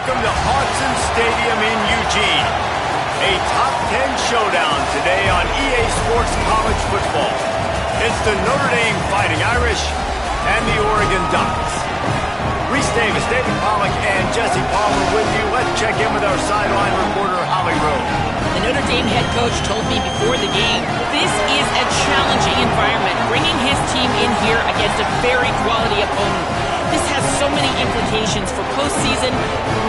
welcome to Hodson Stadium in Eugene. A top 10 showdown today on EA Sports College Football. It's the Notre Dame Fighting Irish and the Oregon Ducks. Reese Davis, David Pollack, and Jesse Palmer with you. Let's check in with our sideline reporter, Holly Rowe. The Notre Dame head coach told me before the game, this is a challenging environment, bringing his team in here against a very quality opponent. This has so many implications for postseason,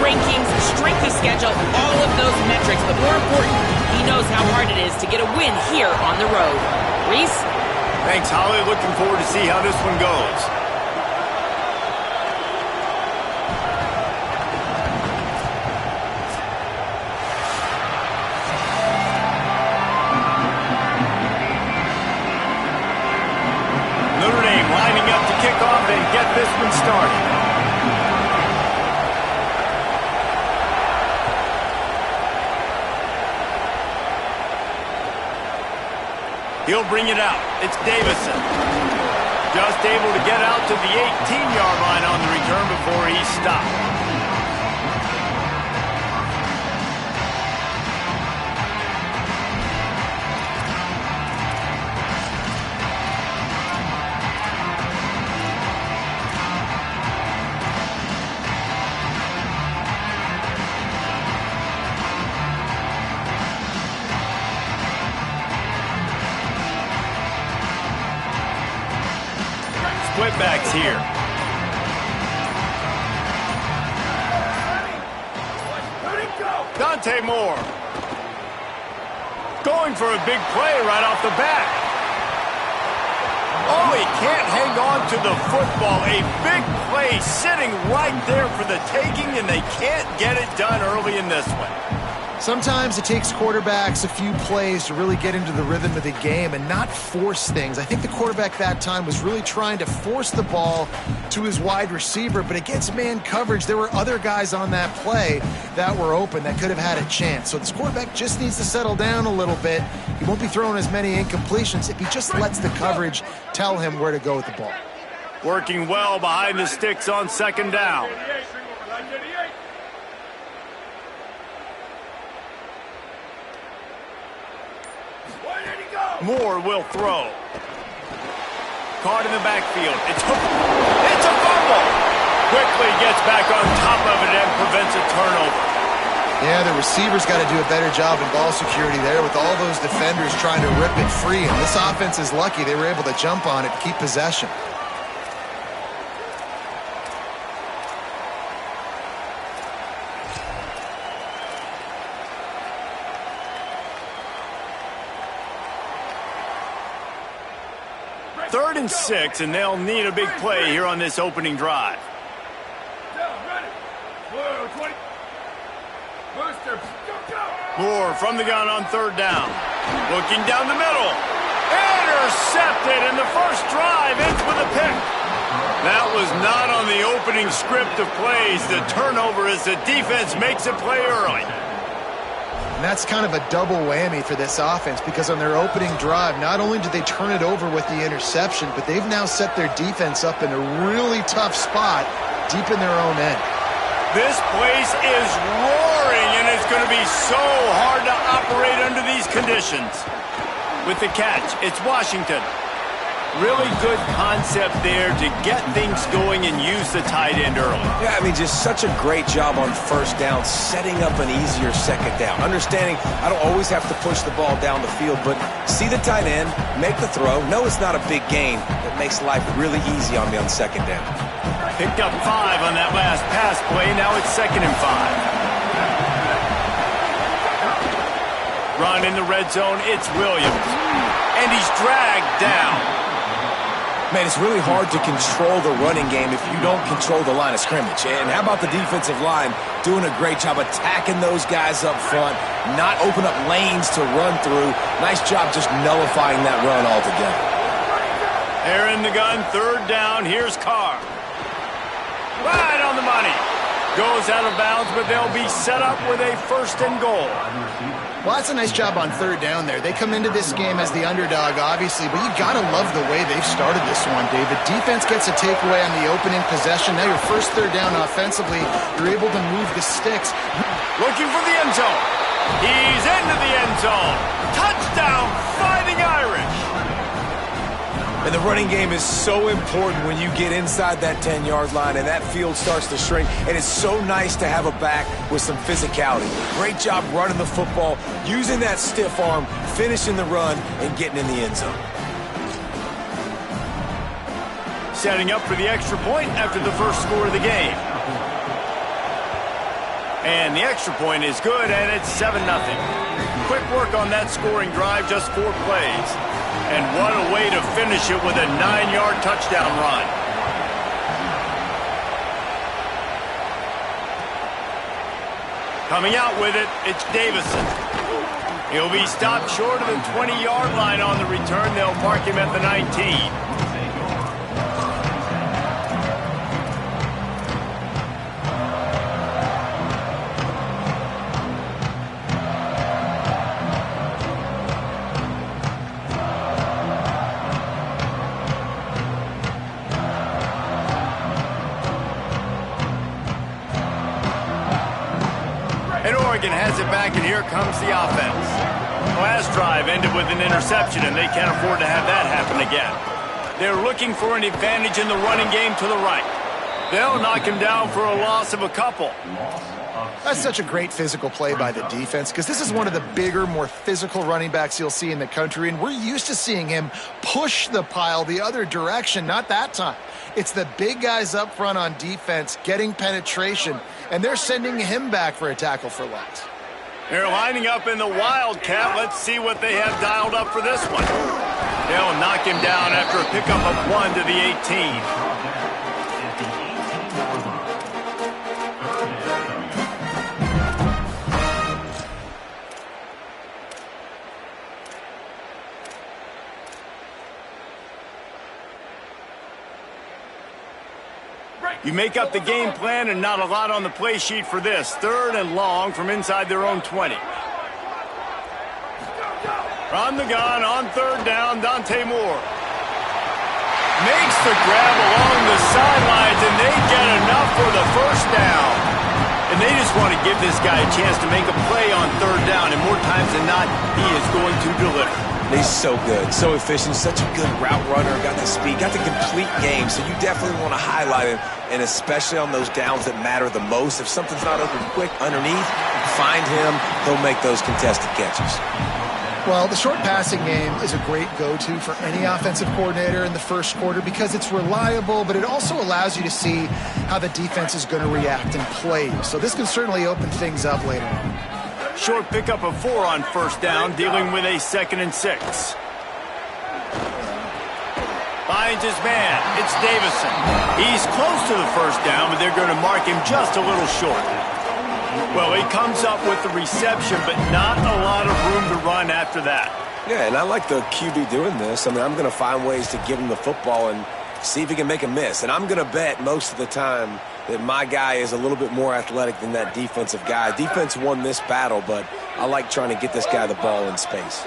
rankings, strength of schedule, all of those metrics. But more important, he knows how hard it is to get a win here on the road. Reese? Thanks, Holly. Looking forward to see how this one goes. Notre Dame lining up to kick off and get this one started. He'll bring it out. It's Davison. Just able to get out to the 18-yard line on the return before he stopped. Splitbacks here. Dante Moore. Going for a big play right off the bat. Oh, he can't hang on to the football. A big play sitting right there for the taking, and they can't get it done early in this one. Sometimes it takes quarterbacks a few plays to really get into the rhythm of the game and not force things. I think the quarterback that time was really trying to force the ball to his wide receiver, but against man coverage, there were other guys on that play that were open that could have had a chance. So this quarterback just needs to settle down a little bit. He won't be throwing as many incompletions if he just lets the coverage tell him where to go with the ball. Working well behind the sticks on second down. Moore will throw. Caught in the backfield. It's a fumble. Quickly gets back on top of it and prevents a turnover. Yeah, the receiver's got to do a better job in ball security there with all those defenders trying to rip it free. And this offense is lucky they were able to jump on it to keep possession. Third and 6, and they'll need a big play here on this opening drive. Moore from the gun on third down. Looking down the middle. Intercepted, and the first drive ends with a pick. That was not on the opening script of plays. The turnover as the defense makes a play early. And that's kind of a double whammy for this offense because on their opening drive, not only did they turn it over with the interception, but they've now set their defense up in a really tough spot deep in their own end. This place is roaring, and it's going to be so hard to operate under these conditions. With the catch, it's Washington. Really good concept there to get things going and use the tight end early. Yeah, I mean, just such a great job on first down, setting up an easier second down. Understanding I don't always have to push the ball down the field, but see the tight end, make the throw. No, it's not a big gain. That makes life really easy on me on second down. Picked up 5 on that last pass play. Now it's 2nd and 5. Run in the red zone. It's Williams. And he's dragged down. Man, it's really hard to control the running game if you don't control the line of scrimmage. And how about the defensive line doing a great job attacking those guys up front, not open up lanes to run through. Nice job just nullifying that run altogether. They're in the gun, third down. Here's Carr. Right on the money. Goes out of bounds, but they'll be set up with a 1st and goal. Well, that's a nice job on third down there. They come into this game as the underdog, obviously, but you got to love the way they've started this one, Dave. The defense gets a takeaway on the opening possession. Now your first third down offensively, you're able to move the sticks. Looking for the end zone. He's into the end zone. Touchdown, Fighting Irish. And the running game is so important when you get inside that 10-yard line and that field starts to shrink. And it's so nice to have a back with some physicality. Great job running the football, using that stiff arm, finishing the run, and getting in the end zone. Setting up for the extra point after the first score of the game. And the extra point is good, and it's 7-0. Quick work on that scoring drive, just 4 plays. And what a way to finish it with a 9-yard touchdown run. Coming out with it, it's Davison. He'll be stopped short of the 20-yard line on the return. They'll mark him at the 19. And Oregon has it back, and here comes the offense. Last drive ended with an interception, and they can't afford to have that happen again. They're looking for an advantage in the running game to the right. They'll knock him down for a loss of a couple. That's such a great physical play by the defense because this is one of the bigger, more physical running backs you'll see in the country, and we're used to seeing him push the pile the other direction, not that time. It's the big guys up front on defense getting penetration, and they're sending him back for a tackle for loss. They're lining up in the Wildcat. Let's see what they have dialed up for this one. They'll knock him down after a pickup of 1 to the 18. You make up the game plan and not a lot on the play sheet for this. 3rd and long from inside their own 20. From the gun on 3rd down, Dante Moore. Makes the grab along the sidelines, and they get enough for the first down. And they just want to give this guy a chance to make a play on 3rd down, and more times than not, he is going to deliver. He's so good, so efficient, such a good route runner, got the speed, got the complete game, so you definitely want to highlight him, and especially on those downs that matter the most. If something's not open quick underneath, find him, he'll make those contested catches. Well, the short passing game is a great go-to for any offensive coordinator in the first quarter because it's reliable, but it also allows you to see how the defense is going to react and play. So this can certainly open things up later on. Short pickup of 4 on 1st down, dealing with a 2nd and 6. Finds his man. It's Davison. He's close to the 1st down, but they're going to mark him just a little short. Well, he comes up with the reception, but not a lot of room to run after that. Yeah, and I like the QB doing this. I mean, I'm going to find ways to give him the football and see if he can make a miss. And I'm going to bet most of the time that my guy is a little bit more athletic than that defensive guy. Defense won this battle, but I like trying to get this guy the ball in space.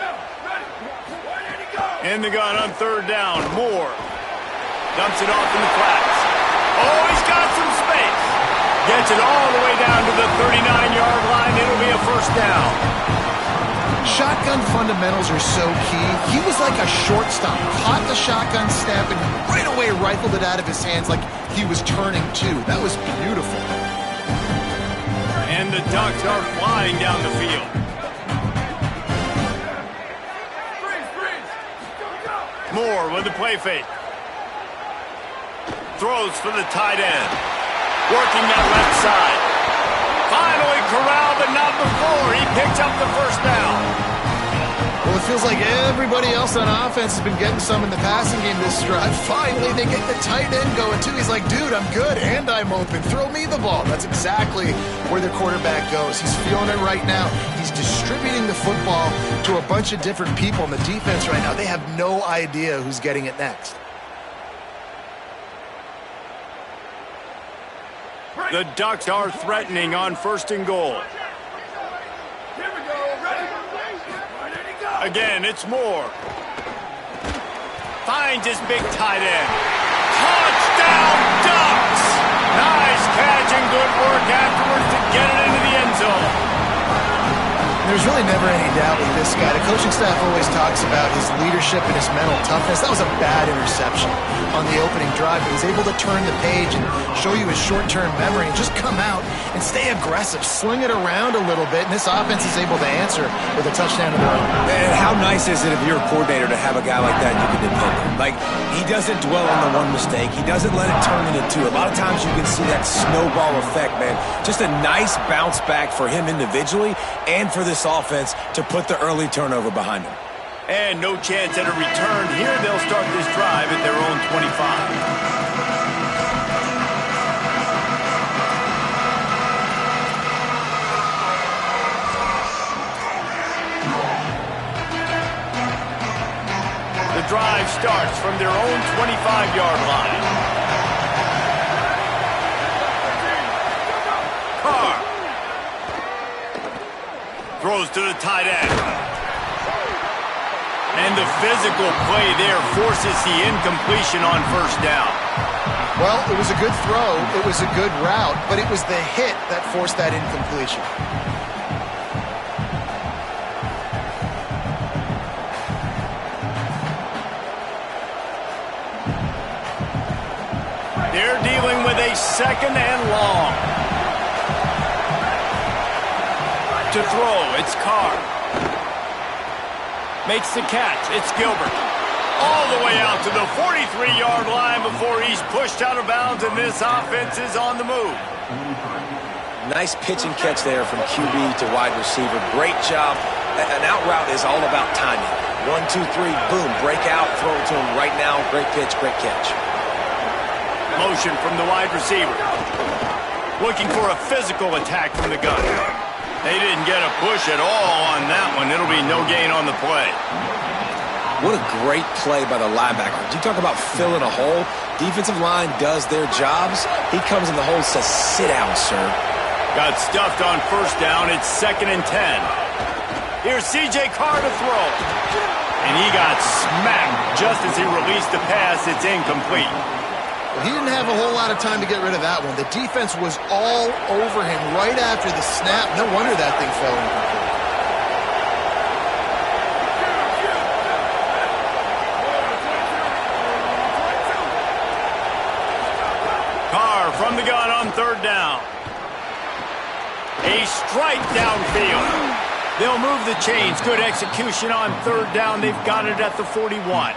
In the gun on 3rd down, Moore dumps it off in the flats. Oh, he's got some space. Gets it all the way down to the 39-yard line. It'll be a 1st down. Shotgun fundamentals are so key. He was like a shortstop, caught the shotgun snap and right away rifled it out of his hands like he was turning too. That was beautiful. And the Ducks are flying down the field. Moore with the play fake. Throws for the tight end. Working that left side. Finally corralled, but not before. He picks up the 1st down. Well, it feels like everybody else on offense has been getting some in the passing game this drive. Finally, they get the tight end going, too. He's like, dude, I'm good, and I'm open. Throw me the ball. That's exactly where the quarterback goes. He's feeling it right now. He's distributing the football to a bunch of different people in the defense right now. They have no idea who's getting it next. The Ducks are threatening on 1st and goal. Here we go, ready? Again, it's Moore. Finds his big tight end. Touchdown Ducks! Nice catch and good work afterwards to get it into the end zone. There's really never any doubt with this guy. The coaching staff always talks about his leadership and his mental toughness. That was a bad interception on the opening drive. But he's able to turn the page and show you his short-term memory and just come out and stay aggressive, sling it around a little bit, and this offense is able to answer with a touchdown of their own. And how nice is it if you're a coordinator to have a guy like that you can depend on? Like, he doesn't dwell on the one mistake. He doesn't let it turn into two. A lot of times you can see that snowball effect, man. Just a nice bounce back for him individually and for this offense to put the early turnover behind him. And no chance at a return here. They'll start this drive at their own 25. The drive starts from their own 25-yard line. Carr throws to the tight end. And the physical play there forces the incompletion on first down. Well, it was a good throw. It was a good route, but it was the hit that forced that incompletion. They're dealing with a second and long. To throw, it's Carr. Makes the catch, it's Gilbert. All the way out to the 43-yard line before he's pushed out of bounds, and this offense is on the move. Nice pitch and catch there from QB to wide receiver. Great job. An out route is all about timing. 1, 2, 3, boom, break out, throw it to him right now. Great pitch, great catch. Motion from the wide receiver. Looking for a physical attack from the gun. They didn't get a push at all on that one. It'll be no gain on the play. What a great play by the linebacker. You talk about filling a hole. Defensive line does their jobs. He comes in the hole and says, sit down, sir. Got stuffed on first down. It's 2nd and 10. Here's C.J. Carr to throw. And he got smacked just as he released the pass. It's incomplete. Well, he didn't have a whole lot of time to get rid of that one. The defense was all over him right after the snap. No wonder that thing fell incomplete. Carr from the gun on third down. A strike downfield. They'll move the chains. Good execution on third down. They've got it at the 41.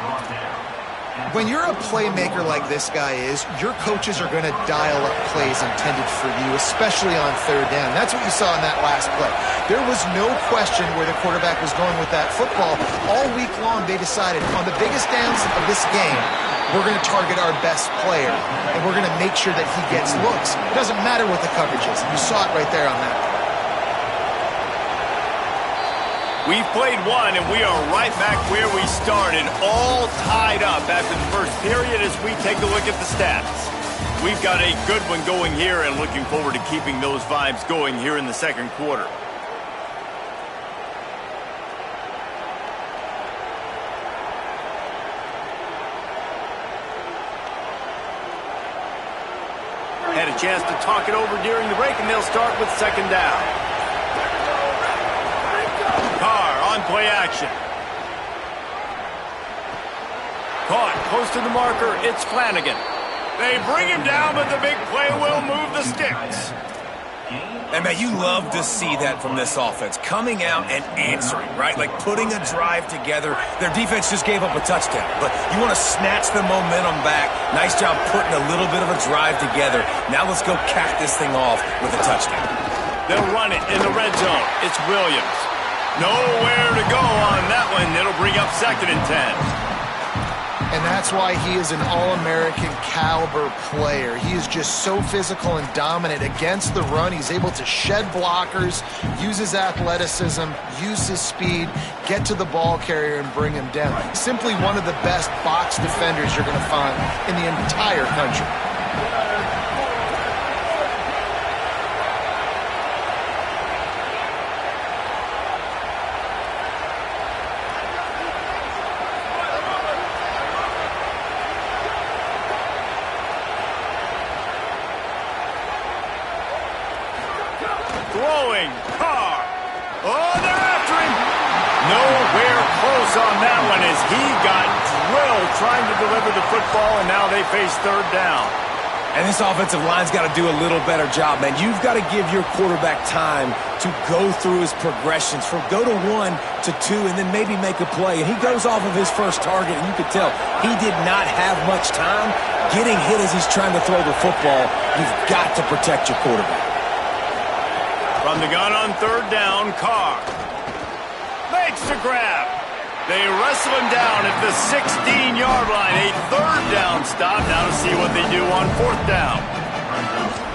When you're a playmaker like this guy is, your coaches are going to dial up plays intended for you, especially on third down. That's what you saw in that last play. There was no question where the quarterback was going with that football. All week long, they decided on the biggest downs of this game, we're going to target our best player, and we're going to make sure that he gets looks. It doesn't matter what the coverage is. You saw it right there on that. We've played one, and we are right back where we started, all tied up after the first period as we take a look at the stats. We've got a good one going here and looking forward to keeping those vibes going here in the second quarter. Had a chance to talk it over during the break, and they'll start with second down. Carr on play action. Caught close to the marker. It's Flanagan. They bring him down, but the big play will move the sticks. And, man, you love to see that from this offense. Coming out and answering, right? Like putting a drive together. Their defense just gave up a touchdown. But you want to snatch the momentum back. Nice job putting a little bit of a drive together. Now let's go cap this thing off with a touchdown. They'll run it in the red zone. It's Williams. Nowhere to go on that one. It'll bring up 2nd and 10. And that's why he is an All-American caliber player. He is just so physical and dominant against the run. He's able to shed blockers, use his athleticism, use his speed, get to the ball carrier and bring him down. Simply one of the best box defenders you're going to find in the entire country. Throwing. Carr. Oh, they're after him. Nowhere close on that one as he got drilled trying to deliver the football, and now they face third down. And this offensive line's got to do a little better job, man. You've got to give your quarterback time to go through his progressions from go to 1 to 2 and then maybe make a play. And he goes off of his first target, and you could tell he did not have much time getting hit as he's trying to throw the football. You've got to protect your quarterback. From the gun on third down, Carr makes the grab. They wrestle him down at the 16-yard line. A third down stop. Now to see what they do on fourth down.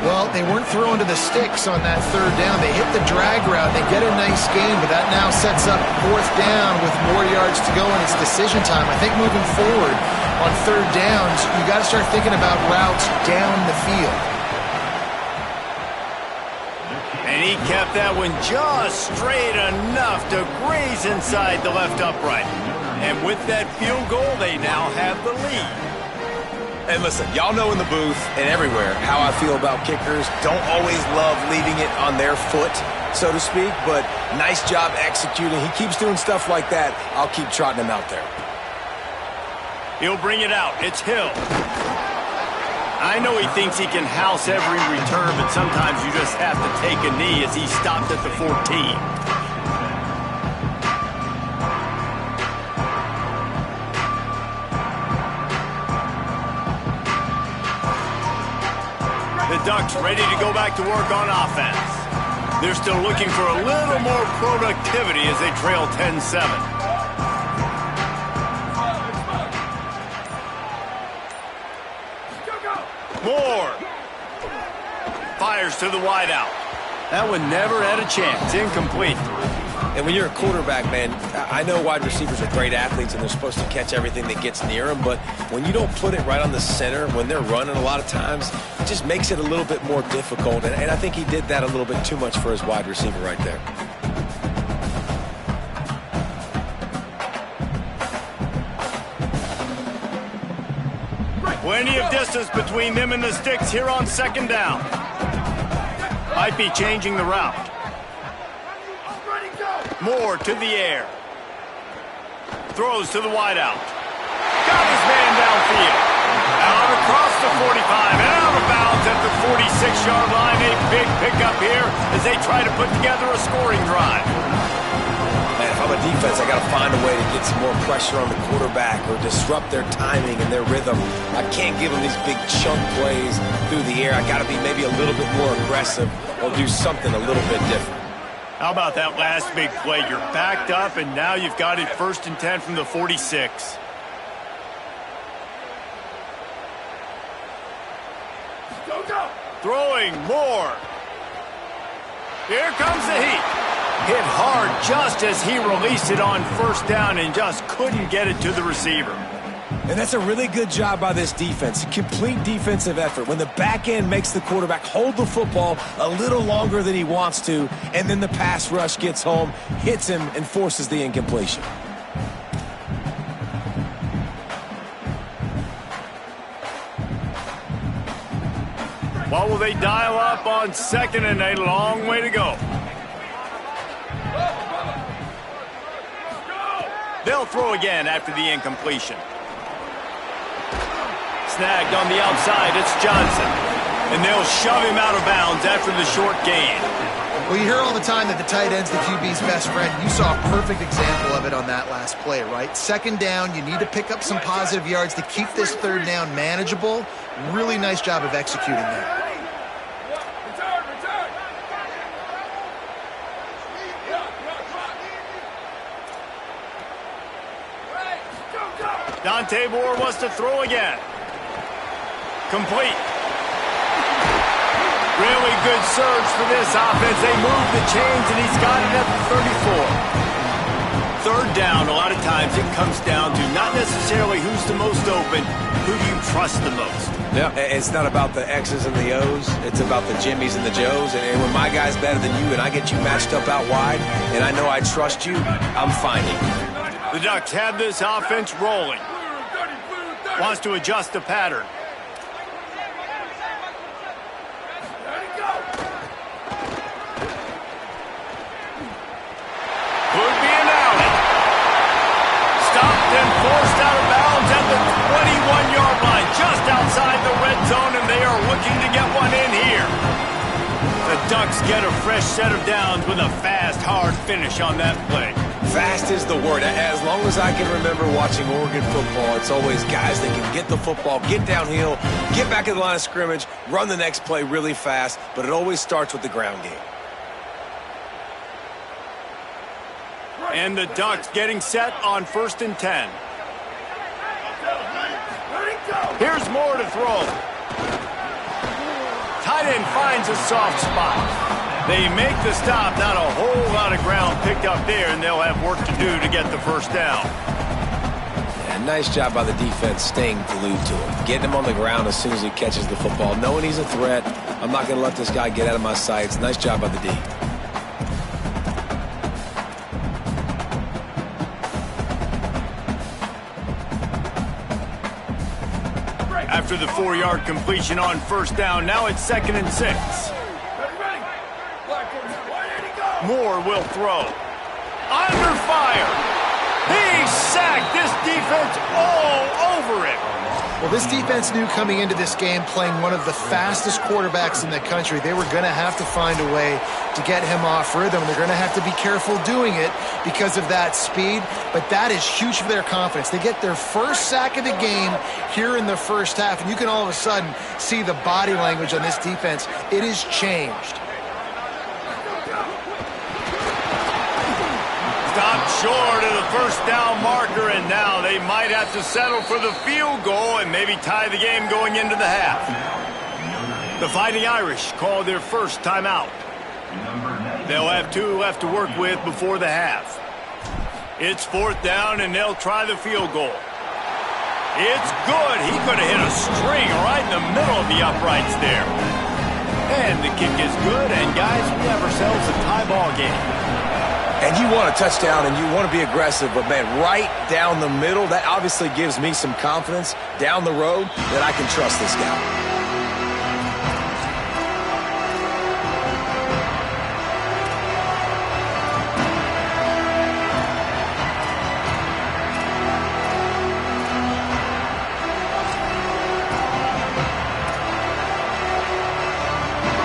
Well, they weren't throwing to the sticks on that third down. They hit the drag route. They get a nice gain, but that now sets up fourth down with more yards to go, and it's decision time. I think moving forward on third downs, you got to start thinking about routes down the field. And he kept that one just straight enough to graze inside the left upright. And with that field goal, they now have the lead. And listen, y'all know in the booth and everywhere how I feel about kickers. Don't always love leaving it on their foot, so to speak, but nice job executing. He keeps doing stuff like that. I'll keep trotting him out there. He'll bring it out. It's Hill. I know he thinks he can house every return, but sometimes you just have to take a knee as he stopped at the 14. The Ducks ready to go back to work on offense. They're still looking for a little more productivity as they trail 10-7. Moore fires to the wideout. That one never had a chance. Incomplete. And when you're a quarterback, man, I know wide receivers are great athletes and they're supposed to catch everything that gets near them, but when you don't put it right on the center, when they're running a lot of times, it just makes it a little bit more difficult. And I think he did that a little bit too much for his wide receiver right there. Plenty of distance between them and the sticks here on second down. Might be changing the route. Moore to the air. Throws to the wideout. Got his man downfield. Out across the 45 and out of bounds at the 46-yard line. A big pickup here as they try to put together a scoring drive. Man, if I'm a defense, I got to find a way to get some more pressure on the quarterback or disrupt their timing and their rhythm. I can't give them these big chunk plays through the air. I got to be maybe a little bit more aggressive or do something a little bit different. How about that last big play? You're backed up, and now you've got it 1st and 10 from the 46. Throwing Moore. Here comes the heat. Hit hard just as he released it on first down and just couldn't get it to the receiver. And that's a really good job by this defense. Complete defensive effort. When the back end makes the quarterback hold the football a little longer than he wants to, and then the pass rush gets home, hits him, and forces the incompletion. What will they dial up on 2nd and a long way to go? They'll throw again after the incompletion. Snagged on the outside, it's Johnson. And they'll shove him out of bounds after the short gain. Well, you hear all the time that the tight end's the QB's best friend. You saw a perfect example of it on that last play, right? Second down, you need to pick up some positive yards to keep this third down manageable. Really nice job of executing that. Dante Moore wants to throw again. Complete. Really good surge for this offense. They move the chains, and he's got it at the 34. Third down, a lot of times it comes down to not necessarily who's the most open, who do you trust the most. Yeah, it's not about the X's and the O's. It's about the Jimmys and the Joes. And when my guy's better than you and I get you matched up out wide and I know I trust you, I'm finding you. The Ducks have this offense rolling. Wants to adjust the pattern. Ducks get a fresh set of downs with a fast, hard finish on that play. Fast is the word. As long as I can remember watching Oregon football, it's always guys that can get the football, get downhill, get back at the line of scrimmage, run the next play really fast, but it always starts with the ground game. And the Ducks getting set on 1st and 10. Here's Moore to throw. Tight end finds a soft spot. They make the stop, not a whole lot of ground picked up there, and they'll have work to do to get the first down. And nice job by the defense staying glued to him. Getting him on the ground as soon as he catches the football. Knowing he's a threat, I'm not going to let this guy get out of my sights. Nice job by the D. After the 4-yard completion on 1st down, now it's 2nd and 6. Moore will throw. Under fire. He sacked. This defense all over it. Well, this defense knew coming into this game, playing one of the fastest quarterbacks in the country, they were going to have to find a way to get him off rhythm. They're going to have to be careful doing it because of that speed, but that is huge for their confidence. They get their first sack of the game here in the first half, and you can all of a sudden see the body language on this defense. It has changed. Stopped short of the first down marker, and now they might have to settle for the field goal and maybe tie the game going into the half. The Fighting Irish call their first timeout. They'll have 2 left to work with before the half. It's 4th down, and they'll try the field goal. It's good. He could have hit a string right in the middle of the uprights there. And the kick is good, and guys, we have ourselves a tie ball game. And you want a touchdown and you want to be aggressive, but, man, right down the middle, that obviously gives me some confidence down the road that I can trust this guy.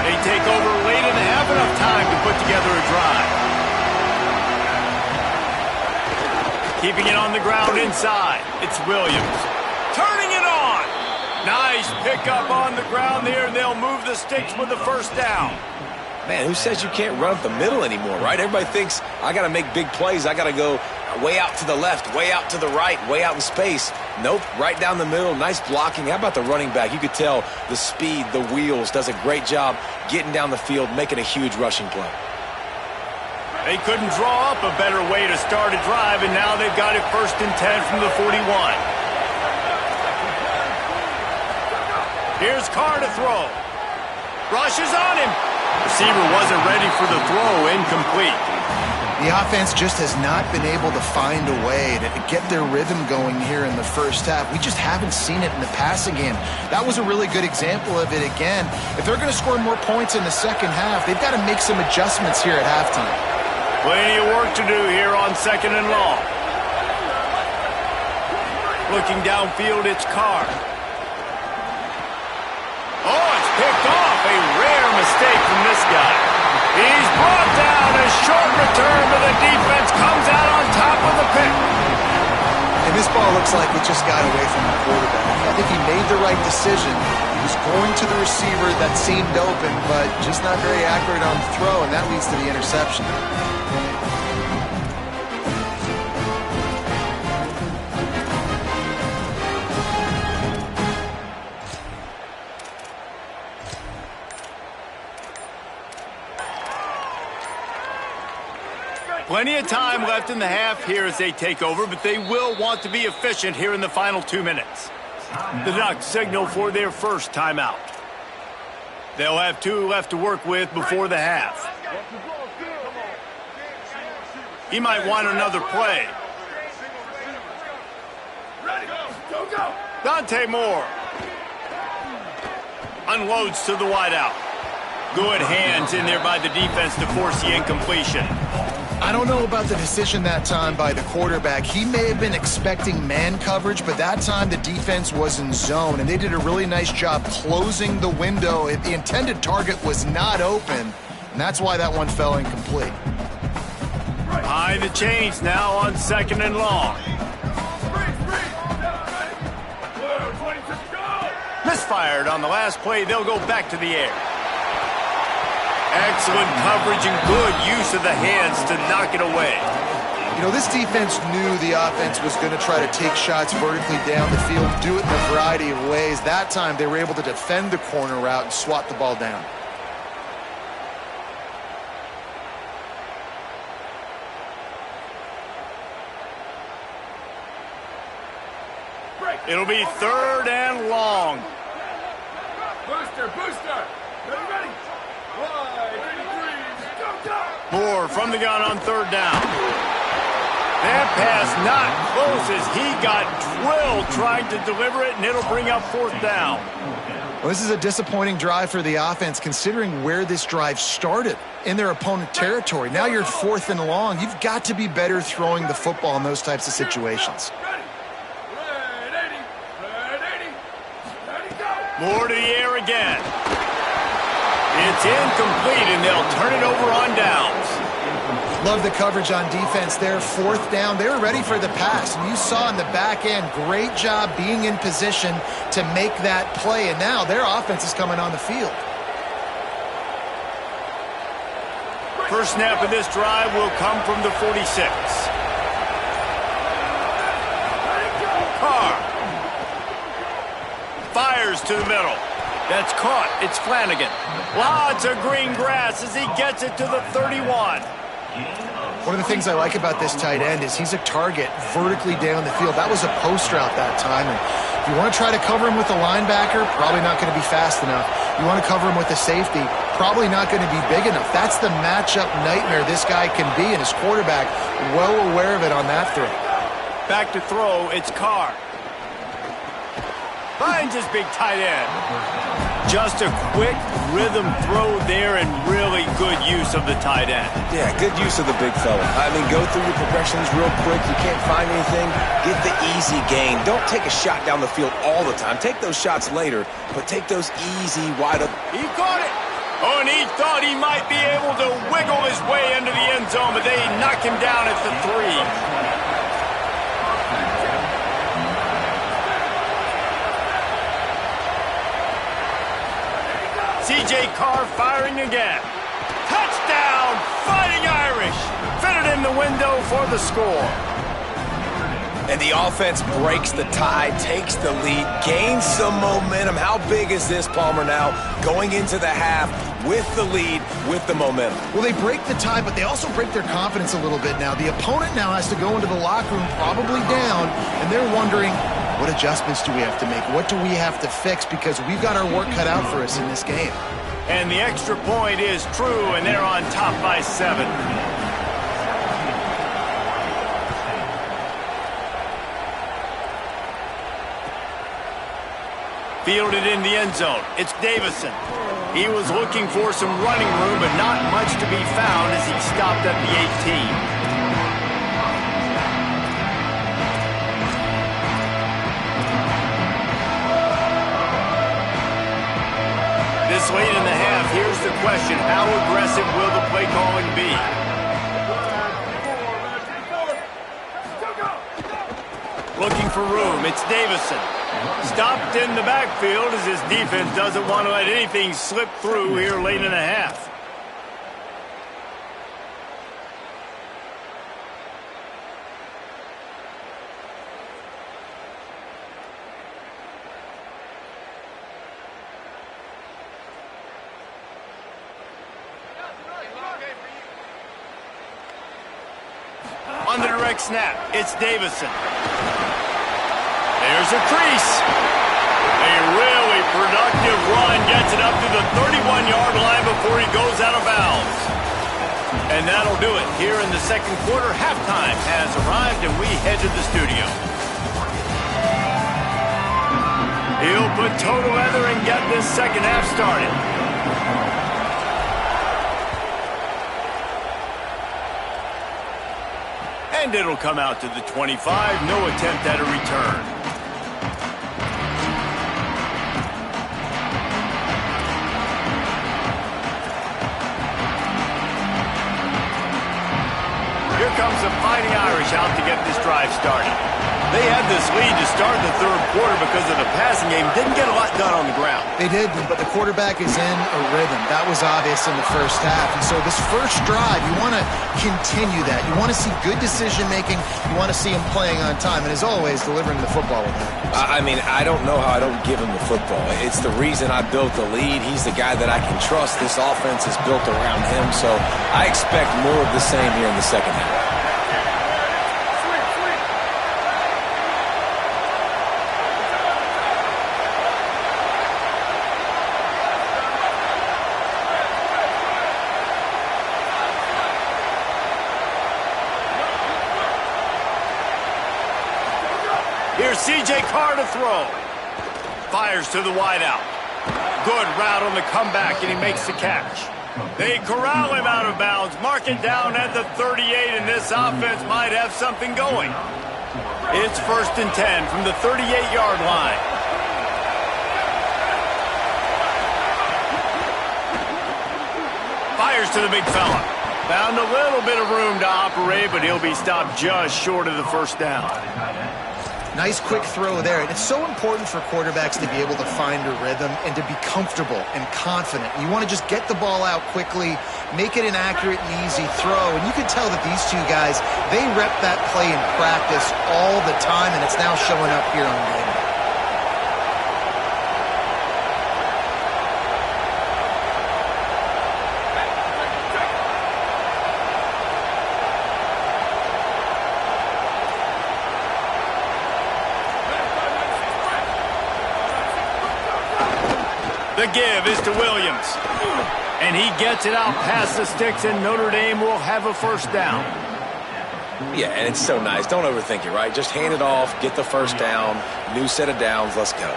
They take over late and have enough time to put together a drive. Keeping it on the ground inside. It's Williams. Turning it on. Nice pickup on the ground there, and they'll move the sticks with the first down. Man, who says you can't run up the middle anymore, right? Everybody thinks I got to make big plays. I got to go way out to the left, way out to the right, way out in space. Nope, right down the middle. Nice blocking. How about the running back? You could tell the speed, the wheels, does a great job getting down the field, making a huge rushing play. They couldn't draw up a better way to start a drive, and now they've got it 1st and 10 from the 41. Here's Carr to throw. Rushes on him. Receiver wasn't ready for the throw, incomplete. The offense just has not been able to find a way to get their rhythm going here in the first half. We just haven't seen it in the passing game. That was a really good example of it again. If they're going to score more points in the second half, they've got to make some adjustments here at halftime. Plenty of work to do here on 2nd and long. Looking downfield, it's Carr. Oh, it's picked off. A rare mistake from this guy. He's brought down. A short return, but the defense comes out on top of the pick. And this ball looks like it just got away from the quarterback. I think he made the right decision. He was going to the receiver that seemed open, but just not very accurate on the throw, and that leads to the interception. Plenty of time left in the half here as they take over, but they will want to be efficient here in the final 2 minutes. The Ducks signal for their first timeout. They'll have 2 left to work with before the half. He might want another play. Dante Moore unloads to the wideout. Good hands in there by the defense to force the incompletion. I don't know about the decision that time by the quarterback. He may have been expecting man coverage, but that time the defense was in zone, and they did a really nice job closing the window. The intended target was not open, And that's why that one fell incomplete. Behind the chains now on 2nd and long. Misfired on the last play. They'll go back to the air. Excellent coverage and good use of the hands to knock it away. You know, this defense knew the offense was going to try to take shots vertically down the field, do it in a variety of ways. That time, they were able to defend the corner route and swat the ball down. It'll be 3rd and long. Booster! Ready? Wide, 83, go! Moore from the gun on 3rd down. That pass not close as he got drilled trying to deliver it, and it'll bring up 4th down. Well, this is a disappointing drive for the offense, considering where this drive started in their opponent territory. Now you're 4th and long. You've got to be better throwing the football in those types of situations. Moore to the air again. It's incomplete, and they'll turn it over on downs. Love the coverage on defense there. 4th down. They were ready for the pass. And you saw in the back end, great job being in position to make that play. And now their offense is coming on the field. First snap of this drive will come from the 46. Carr fires to the middle. That's caught. It's Flanagan. Lots of green grass as he gets it to the 31. One of the things I like about this tight end is he's a target vertically down the field. That was a post route that time. And if you want to try to cover him with a linebacker, probably not going to be fast enough. You want to cover him with a safety, probably not going to be big enough. That's the matchup nightmare this guy can be, and his quarterback well aware of it on that throw. Back to throw, it's Carr. Finds his big tight end. Just a quick rhythm throw there and really good use of the tight end. Yeah, good use of the big fella. I mean, go through your progressions real quick. You can't find anything. Get the easy gain. Don't take a shot down the field all the time. Take those shots later, but take those easy, wide up. He caught it. Oh, and he thought he might be able to wiggle his way into the end zone, but they knock him down at the 3. C.J. Carr firing again. Touchdown, Fighting Irish. Fitted in the window for the score. And the offense breaks the tie, takes the lead, gains some momentum. How big is this, Palmer, now? Going into the half with the lead, with the momentum. Well, they break the tie, but they also break their confidence a little bit now. The opponent now has to go into the locker room probably down, and they're wondering, what adjustments do we have to make? What do we have to fix? Because we've got our work cut out for us in this game. And the extra point is true, and they're on top by 7. Fielded in the end zone. It's Davison. He was looking for some running room, but not much to be found as he stopped at the 18. This late in the half, here's the question. How aggressive will the play calling be? Looking for room. It's Davison. Stopped in the backfield as his defense doesn't want to let anything slip through here late in the half. On the direct snap, it's Davison. There's a crease. A really productive run gets it up to the 31-yard line before he goes out of bounds. And that'll do it here in the second quarter. Halftime has arrived, and we head to the studio. He'll put toe to leather and get this second half started. And it'll come out to the 25. No attempt at a return. comes the Fighting Irish out to get this drive started. They had this lead to start the third quarter because of the passing game. Didn't get a lot done on the ground. They did, but the quarterback is in a rhythm. That was obvious in the first half. And so this first drive, you want to continue that. You want to see good decision-making. You want to see him playing on time. And as always, delivering the football with him. I mean, I don't know how I don't give him the football. It's the reason I built the lead. He's the guy that I can trust. This offense is built around him. So I expect more of the same here in the second half. Here's C.J. Carr to throw. Fires to the wideout. Good route on the comeback, and he makes the catch. They corral him out of bounds. Mark it down at the 38, and this offense might have something going. It's 1st and 10 from the 38-yard line. Fires to the big fella. Found a little bit of room to operate, but he'll be stopped just short of the first down. Nice quick throw there. And it's so important for quarterbacks to be able to find a rhythm and to be comfortable and confident. You want to just get the ball out quickly, make it an accurate and easy throw. And you can tell that these two guys, they rep that play in practice all the time, and it's now showing up here on game. The give is to Williams. And he gets it out past the sticks, and Notre Dame will have a first down. Yeah, and it's so nice. Don't overthink it, right? Just hand it off, get the first down, new set of downs, let's go.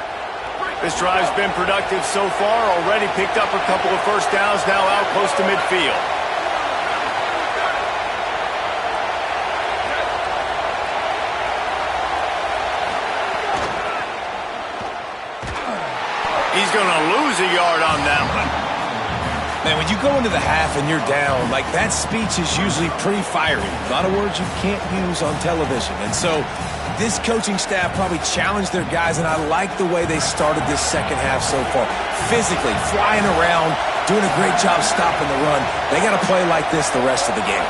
This drive's been productive so far. Already picked up a couple of first downs, now out close to midfield. He's going to lose a yard on that one. Man, when you go into the half and you're down, like that speech is usually pretty fiery. A lot of words you can't use on television. And so this coaching staff probably challenged their guys, and I like the way they started this second half so far. Physically, flying around, doing a great job stopping the run. They got to play like this the rest of the game.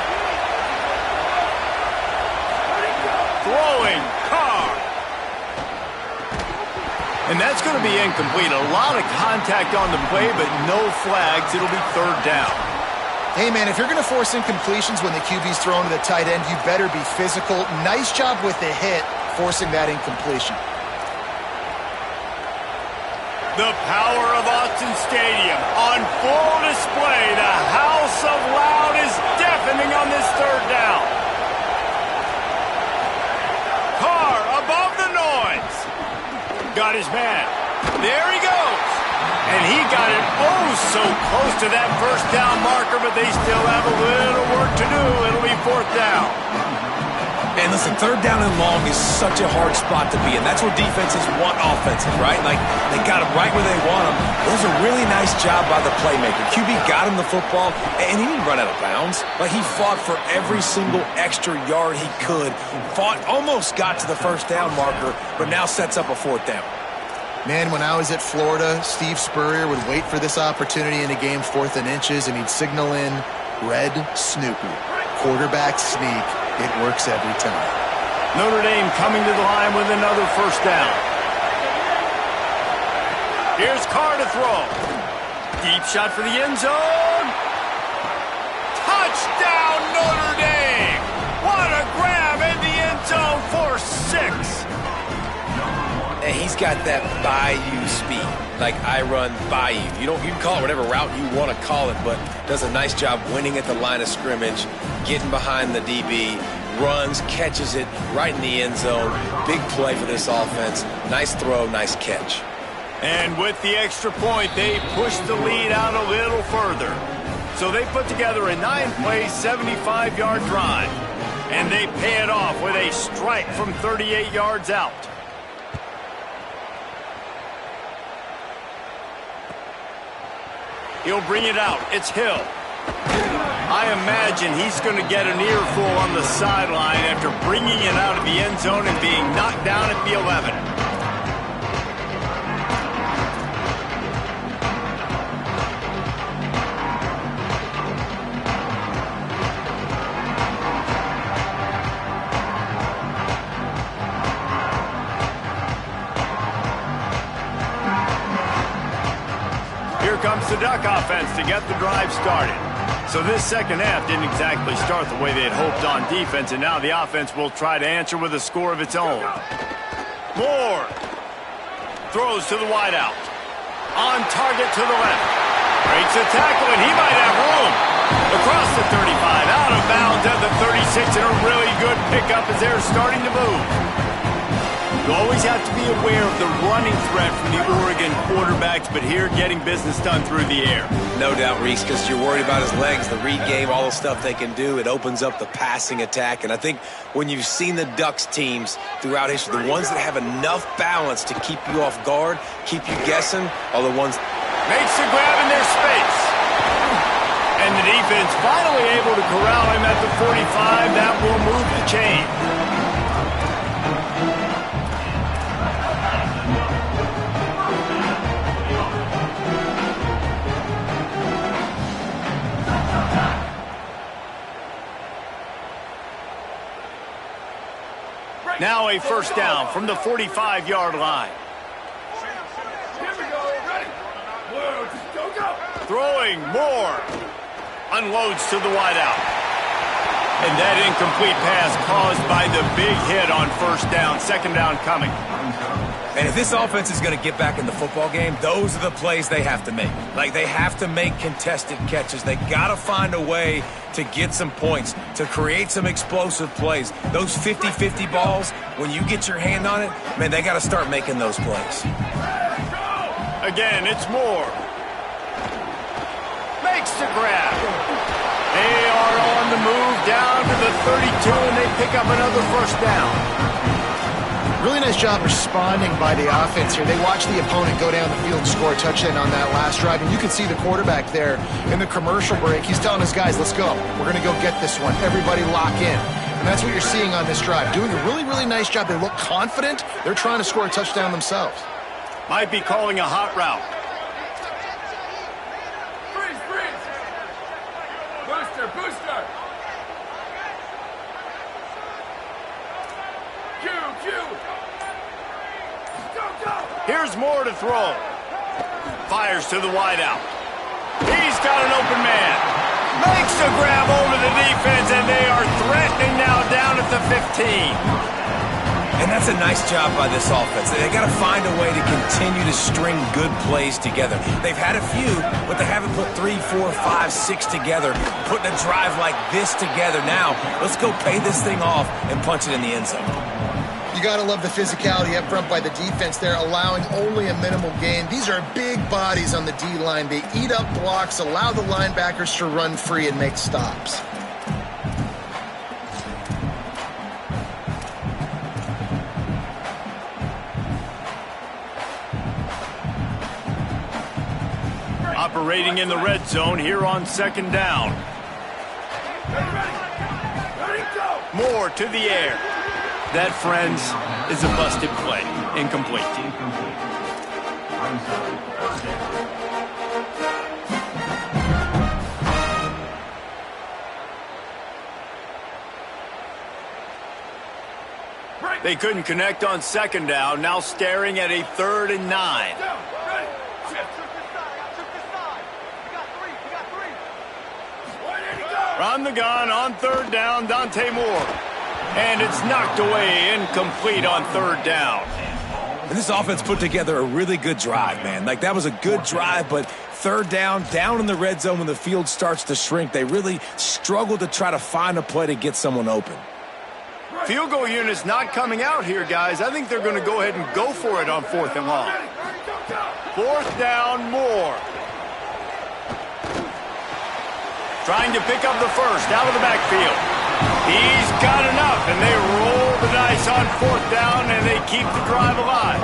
Throwing, Carr. And that's going to be incomplete. A lot of contact on the play, but no flags. It'll be third down. Hey, man, if you're going to force incompletions when the QB's thrown to the tight end, you better be physical. Nice job with the hit, forcing that incompletion. The power of Autzen Stadium on full display. The house of loud is deafening on this third down. Carr above the noise. Got his man. There he goes. And he got it oh so close to that first down marker, but they still have a little work to do. It'll be fourth down. And listen, third down and long is such a hard spot to be in. That's where defenses want offenses, right? Like, they got them right where they want them. It was a really nice job by the playmaker. QB got him the football, and he didn't run out of bounds. Like, he fought for every single extra yard he could. Fought, almost got to the first down marker, but now sets up a fourth down. Man, when I was at Florida, Steve Spurrier would wait for this opportunity in a game 4th and inches, and he'd signal in Red Snoopy. Quarterback sneak. It works every time. Notre Dame coming to the line with another first down. Here's Carr to throw. Deep shot for the end zone. Touchdown, Notre Dame! What a grab in the end zone for 6. And he's got that bayou speed. Like, I run bayou. You can call it whatever route you want to call it, but does a nice job winning at the line of scrimmage, getting behind the DB, runs, catches it right in the end zone. Big play for this offense. Nice throw, nice catch. And with the extra point, they push the lead out a little further. So they put together a 9-play, 75-yard drive. And they pay it off with a strike from 38 yards out. He'll bring it out. It's Hill. I imagine he's going to get an earful on the sideline after bringing it out of the end zone and being knocked down at the 11. Here comes the Duck offense to get the drive started. So this second half didn't exactly start the way they had hoped on defense, and now the offense will try to answer with a score of its own. Moore throws to the wideout. On target to the left. Breaks a tackle, and he might have room. Across the 35, out of bounds at the 36, and a really good pickup as they're starting to move. You always have to be aware of the running threat from the Oregon quarterbacks, but here getting business done through the air. No doubt, Reese, because you're worried about his legs, the read game, all the stuff they can do. It opens up the passing attack. And I think when you've seen the Ducks teams throughout history, the ones that have enough balance to keep you off guard, keep you guessing, are the ones... Makes the grab in their space. And the defense finally able to corral him at the 45. That will move the chain. Now a first down from the 45-yard line. Here we go. Ready? Whoa, just go. Throwing more. Unloads to the wideout. And that incomplete pass caused by the big hit on first down. Second down coming. And if this offense is going to get back in the football game, those are the plays they have to make. Like, they have to make contested catches. They got to find a way to get some points, to create some explosive plays. Those 50-50 balls, when you get your hand on it, man, they got to start making those plays. Again, it's Moore. Makes the grab. They are on the move down to the 32, and they pick up another first down. Really nice job responding by the offense here. They watched the opponent go down the field and score a touchdown on that last drive. And you can see the quarterback there in the commercial break. He's telling his guys, let's go. We're going to go get this one. Everybody lock in. And that's what you're seeing on this drive. Doing a really, really nice job. They look confident. They're trying to score a touchdown themselves. Might be calling a hot route. Freeze. Booster. Q. Go. Here's Moore to throw. Fires to the wideout. He's got an open man. Makes the grab over the defense, and they are threatening now down at the 15. And that's a nice job by this offense. They got to find a way to continue to string good plays together. They've had a few, but they haven't put 3, 4, 5, 6 together, putting a drive like this together. Now, let's go pay this thing off and punch it in the end zone. You got to love the physicality up front by the defense there, allowing only a minimal gain. These are big bodies on the D-line. They eat up blocks, allow the linebackers to run free and make stops. Operating in the red zone here on second down. Ready, go. Moore to the air. That, friends, is a busted play. Incomplete. They couldn't connect on second down. Now staring at a 3rd and 9. Run the gun on 3rd down, Dante Moore. And it's knocked away, incomplete on 3rd down. And this offense put together a really good drive, man. Like, that was a good drive, but 3rd down in the red zone when the field starts to shrink, they really struggle to try to find a play to get someone open. Field goal unit's not coming out here, guys. I think they're going to go ahead and go for it on 4th and long. 4th down, Moore. Trying to pick up the first out of the backfield. He's got enough, and they roll the dice on 4th down, and they keep the drive alive.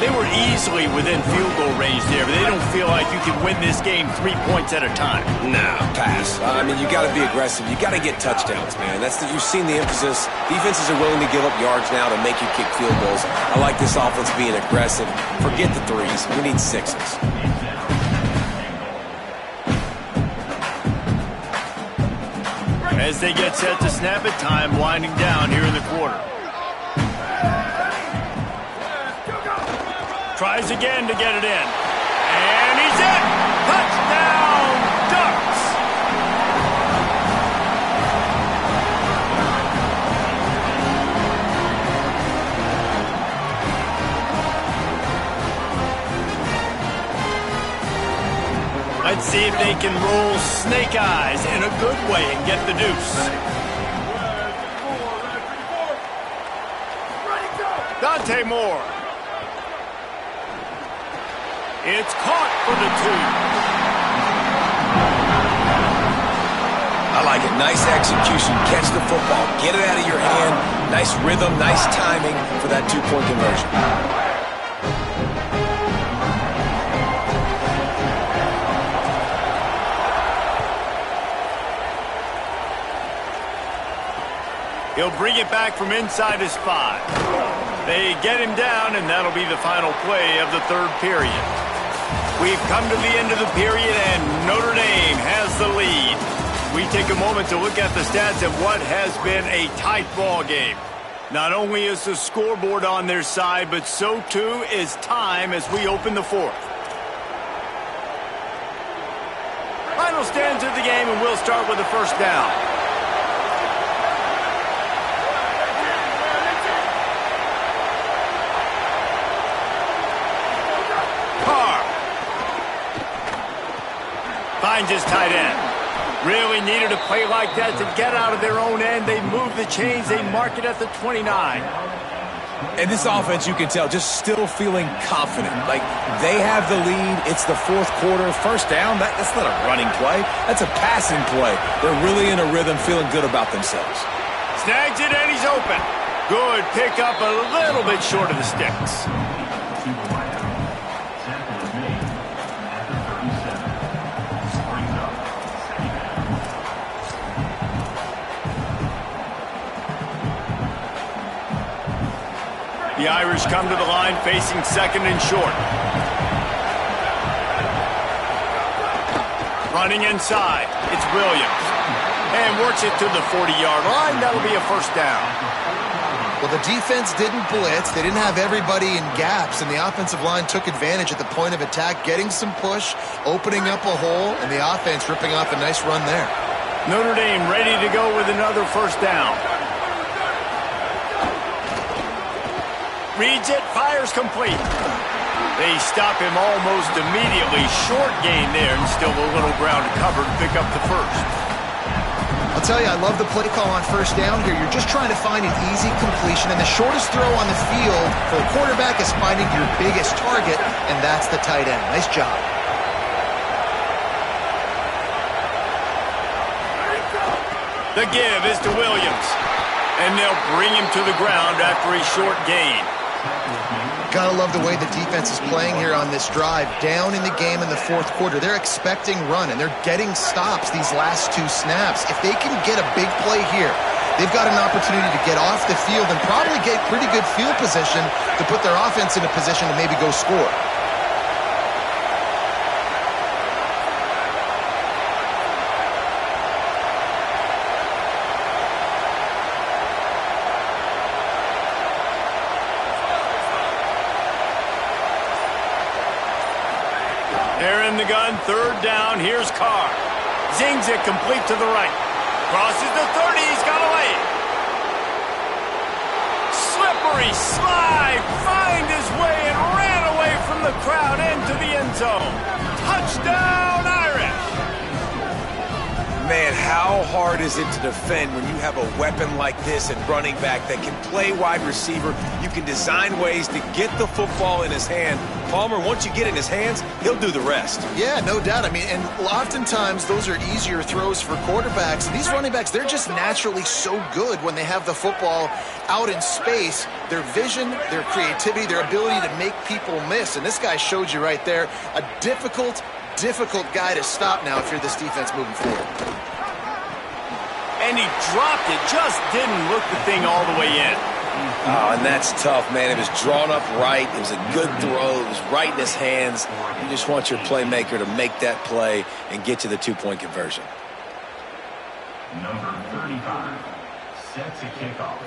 They were easily within field goal range there, but they don't feel like you can win this game 3 points at a time. Nah, pass. I mean, you got to be aggressive. You got to get touchdowns, man. You've seen the emphasis. Defenses are willing to give up yards now to make you kick field goals. I like this offense being aggressive. Forget the threes. We need sixes. As they get set to snap it, time winding down here in the quarter. Tries again to get it in. And he's in! Touchdown, Ducks! Let's see if they can roll snake eyes in a good way and get the deuce. Dante Moore. It's caught for the 2. I like it. Nice execution. Catch the football. Get it out of your hand. Nice rhythm, nice timing for that 2-point conversion. He'll bring it back from inside his 5. They get him down, and that'll be the final play of the 3rd period. We've come to the end of the period, and Notre Dame has the lead. We take a moment to look at the stats of what has been a tight ball game. Not only is the scoreboard on their side, but so too is time as we open the 4th. Final stanza of the game, and we'll start with the first down. Finds his tight end. Really needed a play like that to get out of their own end. They move the chains. They mark it at the 29. And this offense, you can tell, just still feeling confident. Like, they have the lead. It's the 4th quarter. First down, that's not a running play. That's a passing play. They're really in a rhythm, feeling good about themselves. Snags it, and he's open. Good pickup, a little bit short of the sticks. The Irish come to the line facing 2nd and short. Running inside, it's Williams. And works it to the 40-yard line. That'll be a first down. Well, the defense didn't blitz. They didn't have everybody in gaps, and the offensive line took advantage at the point of attack, getting some push, opening up a hole, and the offense ripping off a nice run there. Notre Dame ready to go with another first down. Reads it, fires complete. They stop him almost immediately. Short gain there, and still a little ground to cover to pick up the first. I'll tell you, I love the play call on first down here. You're just trying to find an easy completion, and the shortest throw on the field for a quarterback is finding your biggest target, and that's the tight end. Nice job. The give is to Williams, and they'll bring him to the ground after a short gain. Gotta love the way the defense is playing here on this drive. Down in the game in the 4th quarter. They're expecting run, and they're getting stops these last 2 snaps. If they can get a big play here, they've got an opportunity to get off the field and probably get pretty good field position to put their offense in a position to maybe go score. They're in the gun, 3rd down, here's Carr. Zings it complete to the right. Crosses the 30, he's got a lane. Slippery slide, find his way and ran away from the crowd into the end zone. Touchdown, Irish! man, how hard is it to defend when you have a weapon like this at running back that can play wide receiver? You can design ways to get the football in his hand. Palmer, once you get it in his hands, he'll do the rest. Yeah, no doubt. I mean, and oftentimes those are easier throws for quarterbacks. These running backs, they're just naturally so good when they have the football out in space. Their vision, their creativity, their ability to make people miss. And this guy showed you right there, a difficult guy to stop now if you're this defense moving forward. And he dropped it, just didn't look the thing all the way in. Oh, and that's tough, man. It was drawn up right. It was a good throw. It was right in his hands. You just want your playmaker to make that play and get to the two-point conversion. Number 35 set to kick off.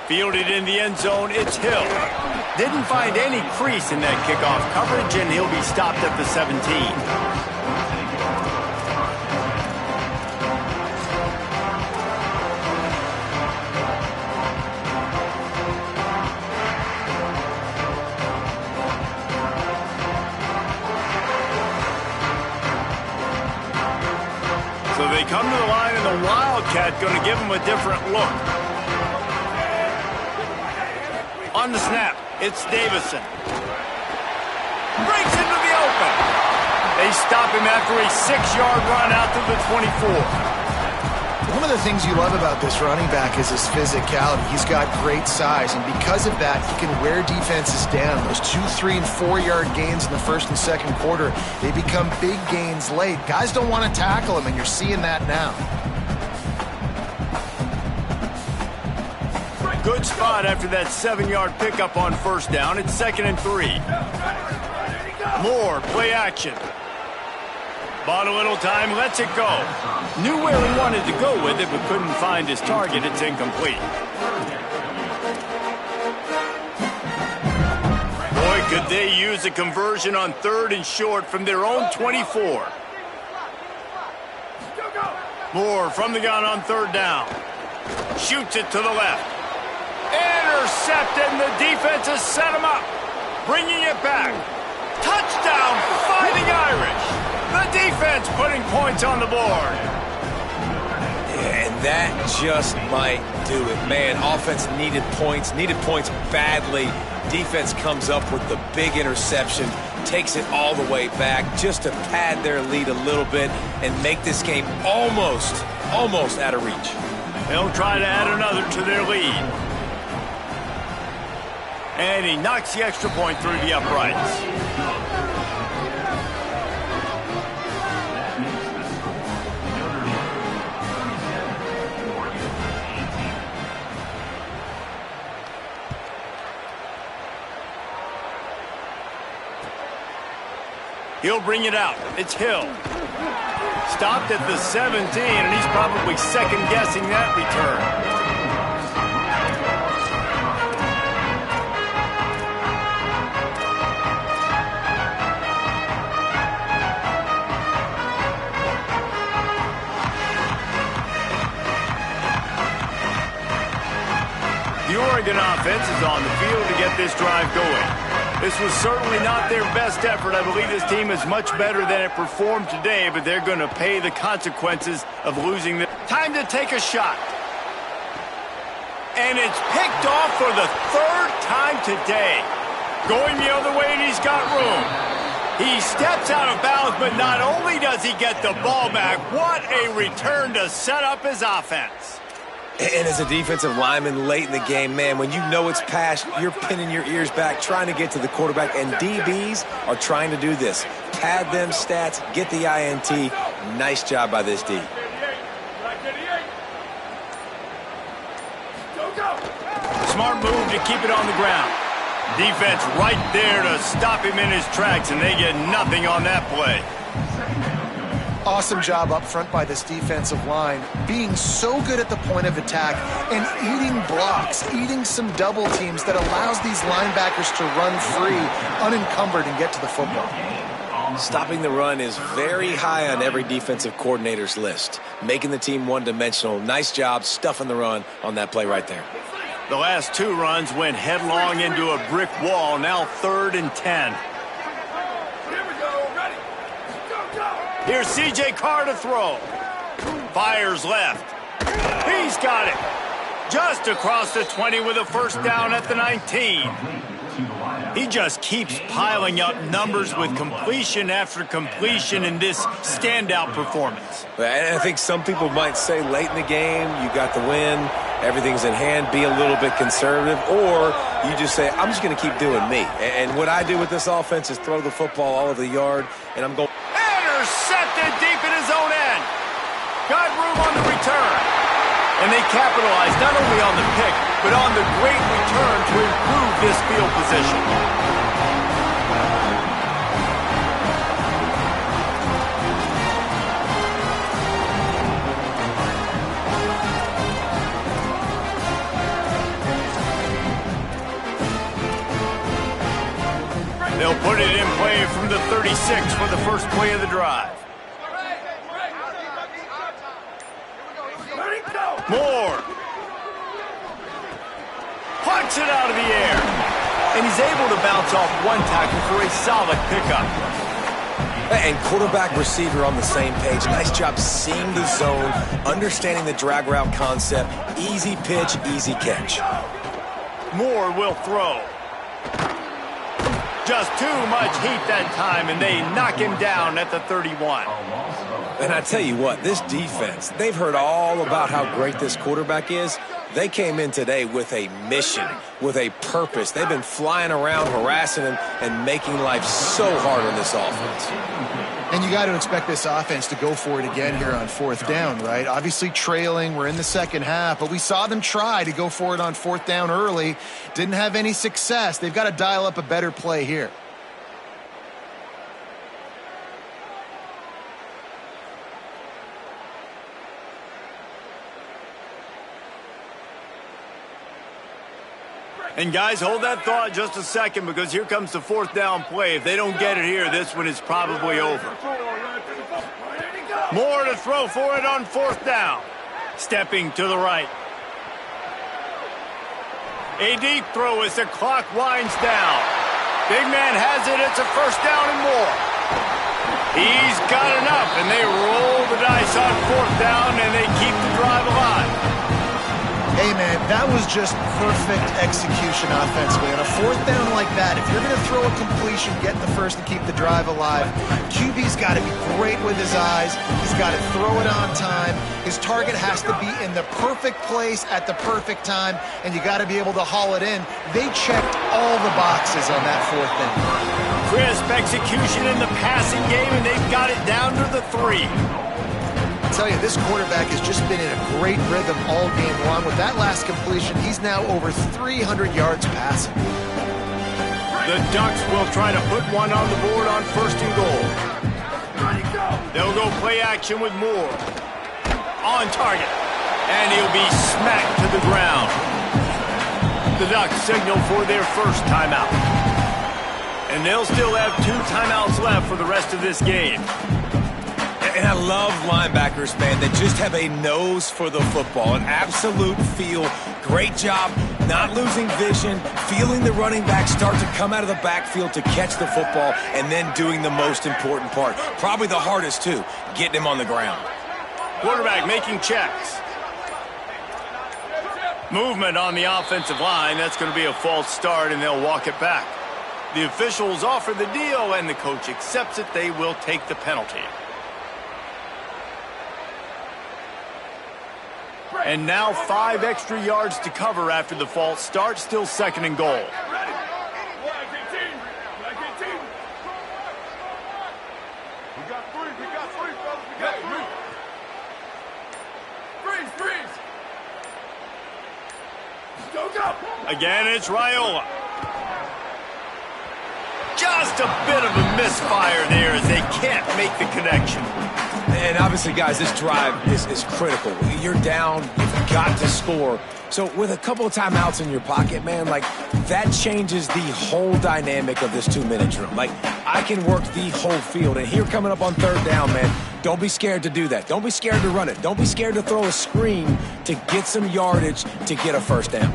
Fielded in the end zone, it's Hill. Didn't find any crease in that kickoff coverage, and he'll be stopped at the 17. So they come to the line, and the Wildcat going to give them a different look. On the snap, it's Davison. Breaks into the open. They stop him after a 6-yard run out to the 24. One of the things you love about this running back is his physicality. He's got great size, and because of that, he can wear defenses down. Those 2, 3, and 4-yard gains in the first and second quarter, they become big gains late. Guys don't want to tackle him, and you're seeing that now. Good spot after that 7-yard pickup on first down. It's 2nd and 3. Moore, play action. Bought a little time, lets it go. Knew where he wanted to go with it, but couldn't find his target. It's incomplete. Boy, could they use a conversion on 3rd and short from their own 24. Moore from the gun on 3rd down. Shoots it to the left. Intercepted, and the defense has set him up. Bringing it back. Touchdown, Fighting Irish. The defense putting points on the board. Yeah, and that just might do it. Man, offense needed points badly. Defense comes up with the big interception, takes it all the way back just to pad their lead a little bit and make this game almost out of reach. They'll try to add another to their lead. And he knocks the extra point through the uprights. He'll bring it out. It's Hill. Stopped at the 17, and he's probably second-guessing that return. The Oregon offense is on the field to get this drive going. This was certainly not their best effort. I believe this team is much better than it performed today, but they're going to pay the consequences of losing the time to take a shot. And it's picked off for the 3rd time today. Going the other way, and he's got room. He steps out of bounds, but not only does he get the ball back, what a return to set up his offense. And as a defensive lineman late in the game, man, when you know it's past, you're pinning your ears back, trying to get to the quarterback, and DBs are trying to do this. Pad them stats, get the INT. Nice job by this D. Smart move to keep it on the ground. Defense right there to stop him in his tracks, and they get nothing on that play. Awesome job up front by this defensive line, being so good at the point of attack and eating blocks, eating some double teams that allows these linebackers to run free, unencumbered, and get to the football. Stopping the run is very high on every defensive coordinator's list. Making the team one-dimensional. Nice job stuffing the run on that play right there. The last 2 runs went headlong into a brick wall. Now 3rd and 10. Here we go. Ready. Go. Here's C.J. Carr to throw. Fires left. He's got it. Just across the 20 with a first down at the 19. He just keeps piling up numbers with completion after completion in this standout performance. And I think some people might say late in the game, you got the win, everything's in hand, be a little bit conservative, or you just say, I'm just going to keep doing me. And what I do with this offense is throw the football all over the yard, and I'm going. Intercepted deep in his own end. Got room on the return. And they capitalized not only on the pick, but on the great return to improve this field position. They'll put it in play from the 36 for the first play of the drive. Moore punts it out of the air, and he's able to bounce off 1 tackle for a solid pickup. And quarterback receiver on the same page. Nice job seeing the zone, understanding the drag route concept. Easy pitch, easy catch. Moore will throw. Just too much heat that time, and they knock him down at the 31. And I tell you what, this defense, they've heard all about how great this quarterback is. They came in today with a mission, with a purpose. They've been flying around, harassing him, and making life so hard on this offense. And you got to expect this offense to go for it again here on 4th down, right? Obviously trailing, we're in the second half, but we saw them try to go for it on 4th down early. Didn't have any success. They've got to dial up a better play here. And guys, hold that thought just a second, because here comes the 4th down play. If they don't get it here, this one is probably over. Moore to throw for it on 4th down. Stepping to the right. A deep throw as the clock winds down. Big man has it. It's a first down and more. He's got enough, and they roll the dice on 4th down, and they keep the drive alive. Hey, man, that was just perfect execution offensively. On a 4th down like that, if you're going to throw a completion, get the first and keep the drive alive, QB's got to be great with his eyes. He's got to throw it on time. His target has to be in the perfect place at the perfect time, and you got to be able to haul it in. They checked all the boxes on that 4th down. Crisp execution in the passing game, and they've got it down to the 3. I tell you, this quarterback has just been in a great rhythm all game long. With that last completion, he's now over 300 yards passing. The Ducks will try to put one on the board on 1st and goal. They'll go play action with Moore. On target. And he'll be smacked to the ground. The Ducks signal for their first timeout. And they'll still have 2 timeouts left for the rest of this game. And I love linebackers, man, that just have a nose for the football, an absolute feel. Great job not losing vision, feeling the running back start to come out of the backfield to catch the football, and then doing the most important part. Probably the hardest, too, getting him on the ground. Quarterback making checks. Movement on the offensive line. That's going to be a false start, and they'll walk it back. The officials offer the deal, and the coach accepts it. They will take the penalty. And now 5 extra yards to cover after the false start. Still 2nd and goal. Again, it's Raiola. Just a bit of a misfire there as they can't make the connection. And obviously, guys, this drive is critical. You're down, you've got to score. So with a couple of timeouts in your pocket, man, like, that changes the whole dynamic of this 2-minute drill. Like, I can work the whole field. And here coming up on 3rd down, man, don't be scared to do that. Don't be scared to run it. Don't be scared to throw a screen to get some yardage to get a first down.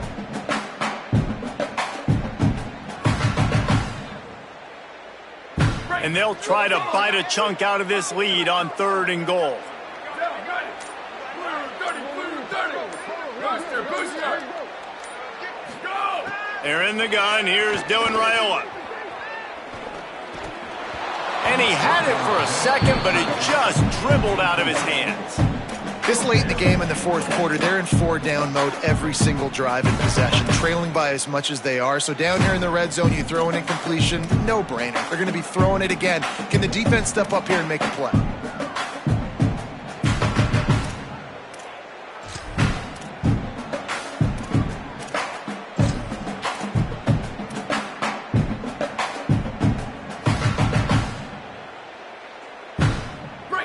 And they'll try to bite a chunk out of this lead on 3rd and goal. They're in the gun. Here's Dylan Raiola. And he had it for a second, but it just dribbled out of his hands. This late in the game in the 4th quarter, they're in 4-down mode every single drive in possession, trailing by as much as they are. So down here in the red zone, you throw an incompletion, no-brainer. They're going to be throwing it again. Can the defense step up here and make a play?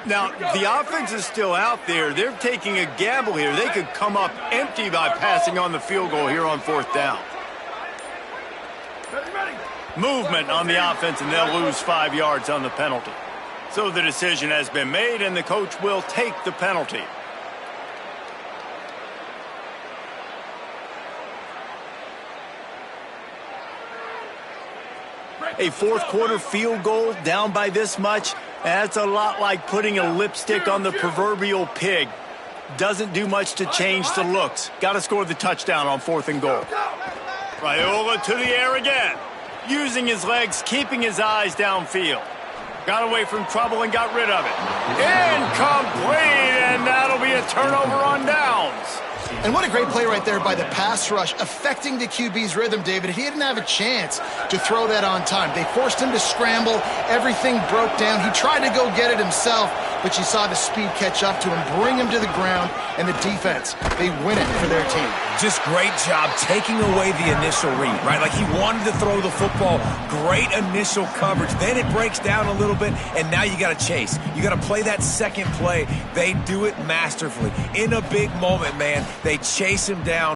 Now, the offense is still out there. They're taking a gamble here. They could come up empty by passing on the field goal here on 4th down. Movement on the offense, and they'll lose 5 yards on the penalty. So the decision has been made, and the coach will take the penalty. A 4th quarter field goal down by this much, that's a lot like putting a lipstick on the proverbial pig. Doesn't do much to change the looks. Got to score the touchdown on 4th and goal. Raiola to the air again. Using his legs, keeping his eyes downfield. Got away from trouble and got rid of it. Incomplete, and that'll be a turnover on downs. And what a great play right there by the pass rush, affecting the QB's rhythm, David. He didn't have a chance to throw that on time. They forced him to scramble. Everything broke down. He tried to go get it himself, but you saw the speed catch up to him, bring him to the ground, and the defense, they win it for their team. Just great job taking away the initial read, right? Like he wanted to throw the football. Great initial coverage. Then it breaks down a little bit, and now you got to chase. You got to play that second play. They do it masterfully. In a big moment, man, they chase him down.